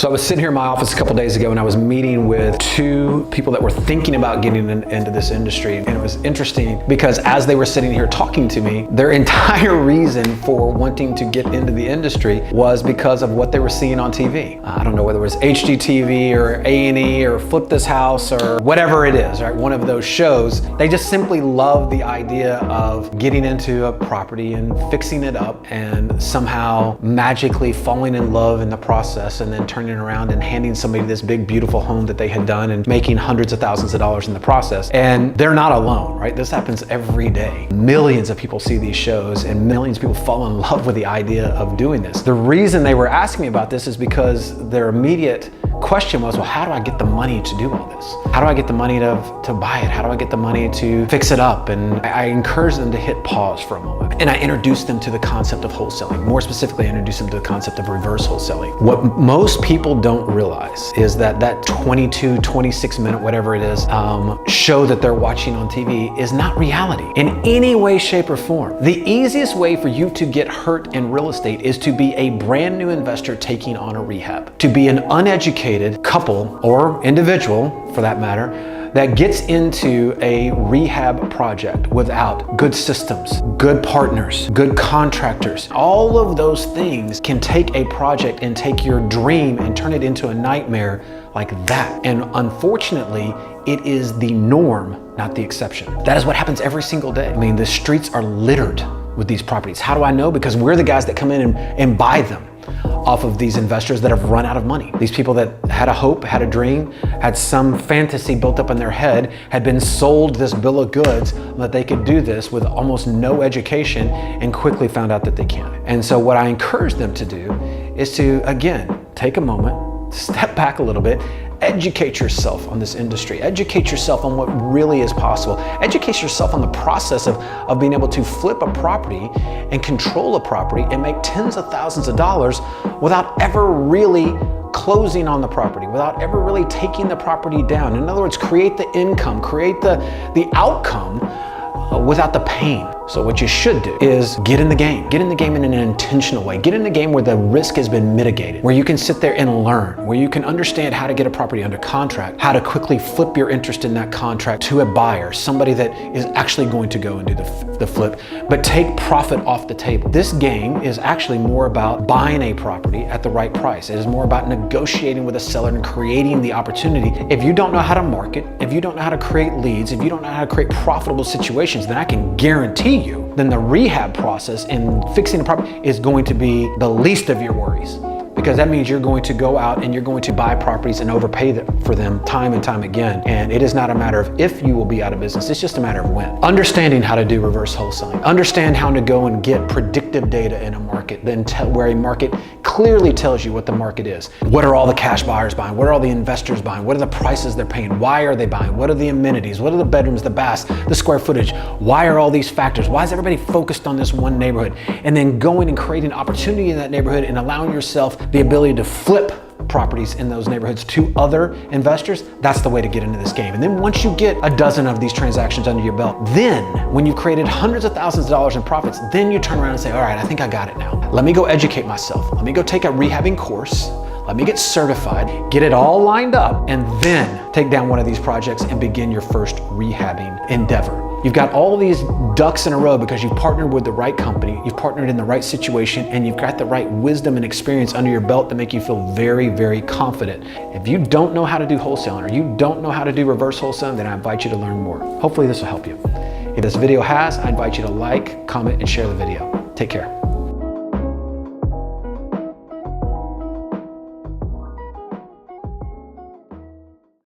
So I was sitting here in my office a couple days ago and I was meeting with two people that were thinking about getting into this industry. And it was interesting because as they were sitting here talking to me, their entire reason for wanting to get into the industry was because of what they were seeing on TV. I don't know whether it was HGTV or A&E or Flip This House or whatever it is, right? One of those shows. They just simply love the idea of getting into a property and fixing it up and somehow magically falling in love in the process and then turning around and handing somebody this big, beautiful home that they had done and making hundreds of thousands of dollars in the process. And they're not alone, right? This happens every day. Millions of people see these shows and millions of people fall in love with the idea of doing this. The reason they were asking me about this is because their immediate question was, well, how do I get the money to do all this? How do I get the money to buy it? How do I get the money to fix it up? And I encouraged them to hit pause for a moment. And I introduced them to the concept of wholesaling. More specifically, I introduced them to the concept of reverse wholesaling. What most people don't realize is that 22, 26 minute, whatever it is, show that they're watching on TV is not reality in any way, shape, or form. The easiest way for you to get hurt in real estate is to be a brand new investor taking on a rehab, to be an uneducated couple or individual, for that matter, that gets into a rehab project without good systems, good partners, good contractors. All of those things can take a project and take your dream and turn it into a nightmare like that. And unfortunately, it is the norm, not the exception. That is what happens every single day. I mean, the streets are littered with these properties. How do I know? Because we're the guys that come in and buy them off of these investors that have run out of money. These people that had a hope, had a dream, had some fantasy built up in their head, had been sold this bill of goods that they could do this with almost no education and quickly found out that they can't. And so what I encourage them to do is to, again, take a moment, step back a little bit, educate yourself on this industry. Educate yourself on what really is possible. Educate yourself on the process of being able to flip a property and control a property and make tens of thousands of dollars without ever really closing on the property, without ever really taking the property down. In other words, create the income, create the outcome without the pain. So what you should do is get in the game. Get in the game in an intentional way. Get in the game where the risk has been mitigated, where you can sit there and learn, where you can understand how to get a property under contract, how to quickly flip your interest in that contract to a buyer, somebody that is actually going to go and do the flip, but take profit off the table. This game is actually more about buying a property at the right price. It is more about negotiating with a seller and creating the opportunity. If you don't know how to market, if you don't know how to create leads, if you don't know how to create profitable situations, then I can guarantee you, then the rehab process and fixing the property is going to be the least of your worries. Because that means you're going to go out and you're going to buy properties and overpay for them time and time again. And it is not a matter of if you will be out of business, it's just a matter of when. Understanding how to do reverse wholesaling. Understand how to go and get predictive data in a market, then where a market clearly tells you what the market is. What are all the cash buyers buying? What are all the investors buying? What are the prices they're paying? Why are they buying? What are the amenities? What are the bedrooms, the baths, the square footage? Why are all these factors? Why is everybody focused on this one neighborhood? And then going and creating opportunity in that neighborhood and allowing yourself the ability to flip properties in those neighborhoods to other investors. That's the way to get into this game. And then once you get a dozen of these transactions under your belt, then when you've created hundreds of thousands of dollars in profits, then you turn around and say, all right, I think I got it now. Let me go educate myself. Let me go take a rehabbing course. Let me get certified, get it all lined up, and then take down one of these projects and begin your first rehabbing endeavor. You've got all these ducks in a row because you've partnered with the right company, you've partnered in the right situation, and you've got the right wisdom and experience under your belt to make you feel very, very confident. If you don't know how to do wholesaling or you don't know how to do reverse wholesaling, then I invite you to learn more. Hopefully this will help you. If this video has, I invite you to like, comment, and share the video. Take care.